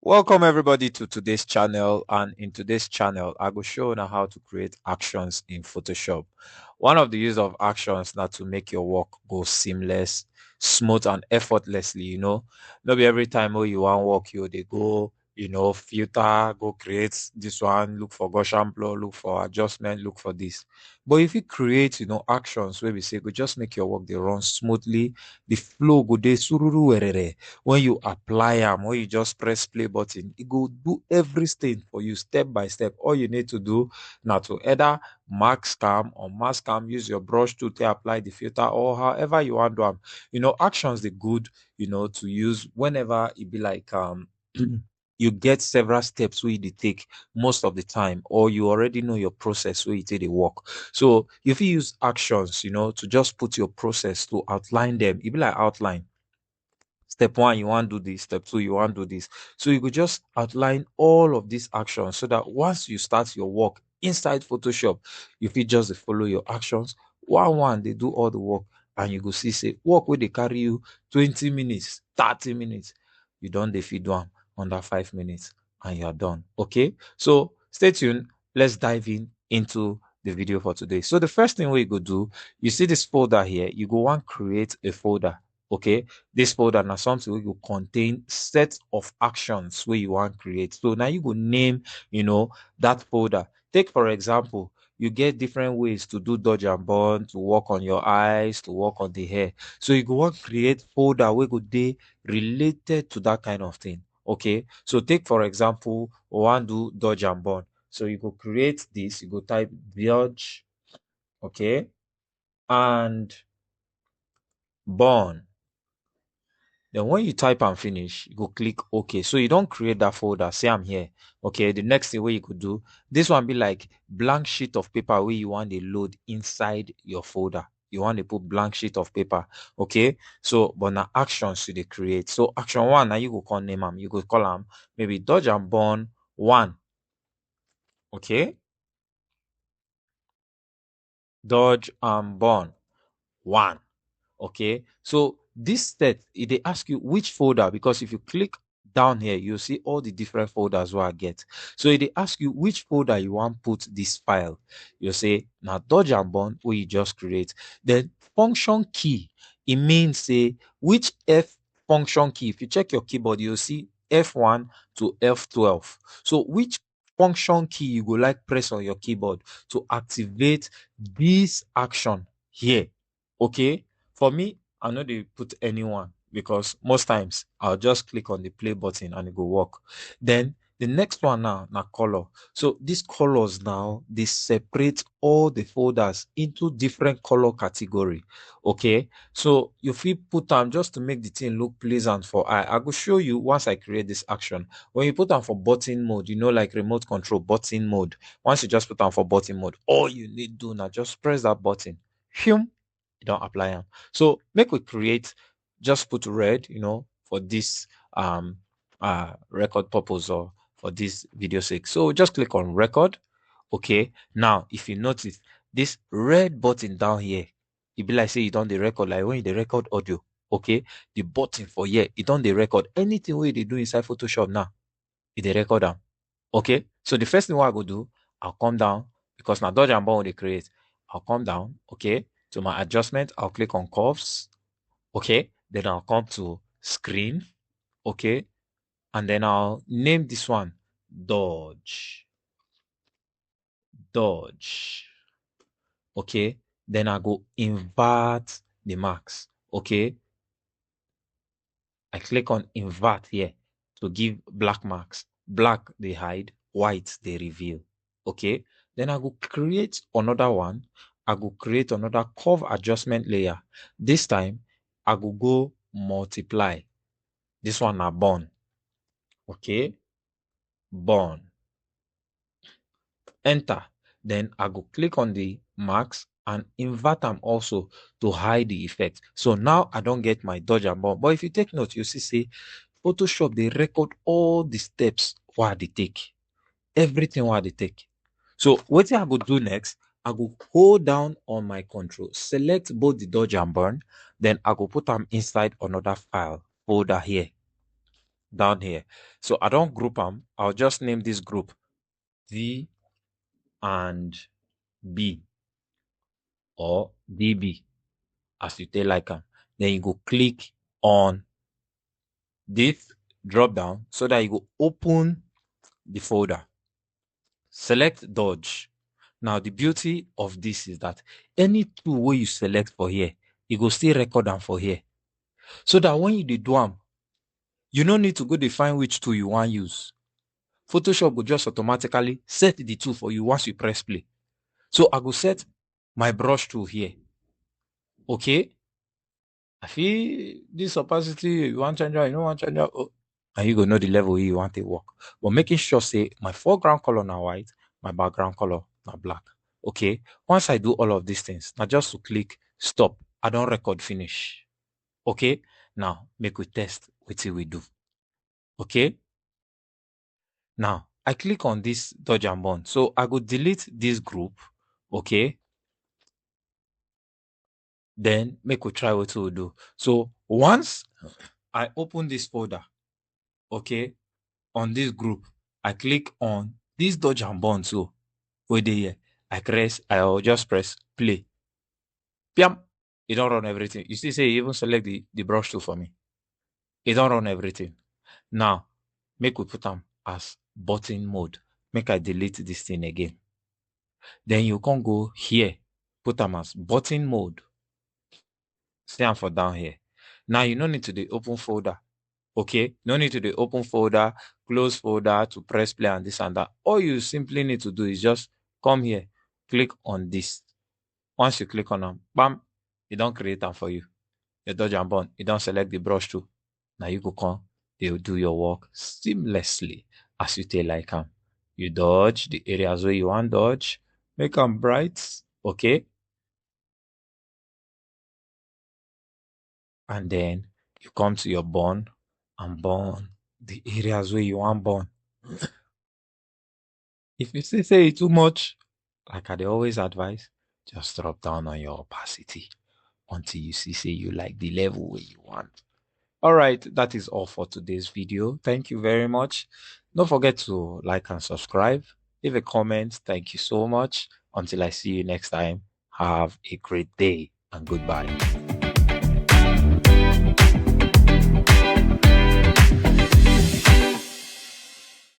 Welcome everybody to today's channel, and in today's channel I will show you how to create actions in Photoshop. One of the use of actions now to make your work go seamless, smooth and effortlessly. Not be every time you want work they go, filter, go create this one, look for Gaussian blur, look for adjustment, look for this. But if you create actions where we say go just make your work they run smoothly, the flow go dey sururu werere. When you apply them, when you just press play button, it go do everything for you step by step. All you need to do now to either mask cam or mask cam, use your brush tool to apply the filter, or however you want to do them. Actions they good, to use whenever it be like you get several steps where you take most of the time, or you already know your process where you take the work. So if you use actions, to just put your process to outline them, it be like outline. Step one, you want to do this. Step two, you want to do this. So you could just outline all of these actions so that once you start your work inside Photoshop, you fit just dey follow your actions. One, they do all the work, and you go see say work where they carry you 20 minutes, 30 minutes. You don't dey fit do am under 5 minutes and you are done. Okay. So stay tuned. Let's dive into the video for today. So the first thing we go do, you see this folder here, you go want create a folder. Okay, this folder now something wey go contain set of actions where you want create. So now you go name that folder. Take for example, you get different ways to do dodge and burn, to work on your eyes, to work on the hair. So you go want create folder where go dey related to that kind of thing. Okay, so take for example, we want do dodge and burn. So you go create this, you go type dodge, okay, and burn. Then when you type and finish, you go click OK. So you don't create that folder. Say I'm here. Okay. The next thing where you could do, this one be like blank sheet of paper where you want to load inside your folder. You want to put blank sheet of paper. Okay. So, but now actions you they create. So action one, now you go call name them. You go call them maybe dodge and burn one. Okay. Dodge and burn one. Okay, so this set they ask you which folder, because if you click down here you'll see all the different folders where I get. So they ask you which folder you want put this file. You say now dodge and burn where you just create. Then function key, it means say which F function key. If you check your keyboard you'll see F1 to F12. So which function key you go like press on your keyboard to activate this action here. Okay, for me, I know they put anyone, because most times I'll just click on the play button and it go work. Then the next one now color. So these colors now they separate all the folders into different color category. Okay, so if we put them just to make the thing look pleasant for eye, I will show you once I create this action. When you put them for button mode, like remote control button mode. Once you just put them for button mode, all you need to do now just press that button. Phew, you don't apply them. So make we create, just put red, for this record purpose or for this video sake. So just click on record. Okay. Now, if you notice this red button down here, it be like say you done the record, like when you record audio. Okay. The button for here, you done the record. Anything where they do inside Photoshop now, it they record them. Okay. So the first thing what I go do, I'll come down, because now dodge and burn they create. I'll come down. Okay. To my adjustment, I'll click on curves. Okay. Then I'll come to screen. Okay. And then I'll name this one dodge. Dodge. Okay. Then I go invert the marks. Okay. I click on invert here to give black marks. Black they hide, white they reveal. Okay. Then I go create another one. I go create another curve adjustment layer. This time I go multiply. This one na burn. Okay. Burn. Enter. Then I go click on the marks and invert them also to hide the effect. So now I don't get my dodge and burn. But if you take note, you see say Photoshop they record all the steps what they take. Everything what they take. So what I go do next, I go hold down on my control, select both the dodge and burn, then I go put them inside another file folder here. down here. So I don't group them. I'll just name this group D and B or DB as you take like them. Then you go click on this drop down so that you go open the folder. Select Dodge. Now the beauty of this is that any tool where you select for here, you go still record them for here. So that when you do them, you no need to go define which tool you want use. Photoshop will just automatically set the tool for you once you press play. So I go set my brush tool here. Okay. I feel this opacity, you want change out, you don't want change out. Oh, and you go know the level you want to work. But making sure say my foreground color now white, my background color now black. Okay. Once I do all of these things, now just to click stop. I don't record finish. Okay. Now make we test what we do. Okay. Now I click on this dodge and bond. So I go delete this group. Okay. Then make we try what we do. So once I open this folder, okay, on this group, I click on this dodge and bond. So where they here, I'll just press play. Piam, it don't run everything. You see, say even select the brush tool for me. It don't run everything. Now, make we put them as button mode. Make I delete this thing again. Then you can go here, put them as button mode. See them for down here. Now you don't need to the open folder. Okay, no need to the open folder, close folder to press play and this and that. All you simply need to do is just come here, click on this. Once you click on them, bam, it don't create them for you. You dodge and burn, you don't select the brush tool. Now you go come, they'll do your work seamlessly as you take like them. You dodge the areas where you want dodge, make them bright, okay? And then you come to your burn and burn the areas where you want burn. If you say it too much, like I dey always advise, just drop down on your opacity until you see say you like the level where you want. All right, that is all for today's video. Thank you very much. Don't forget to like and subscribe. Leave a comment. Thank you so much. Until I see you next time, have a great day and goodbye.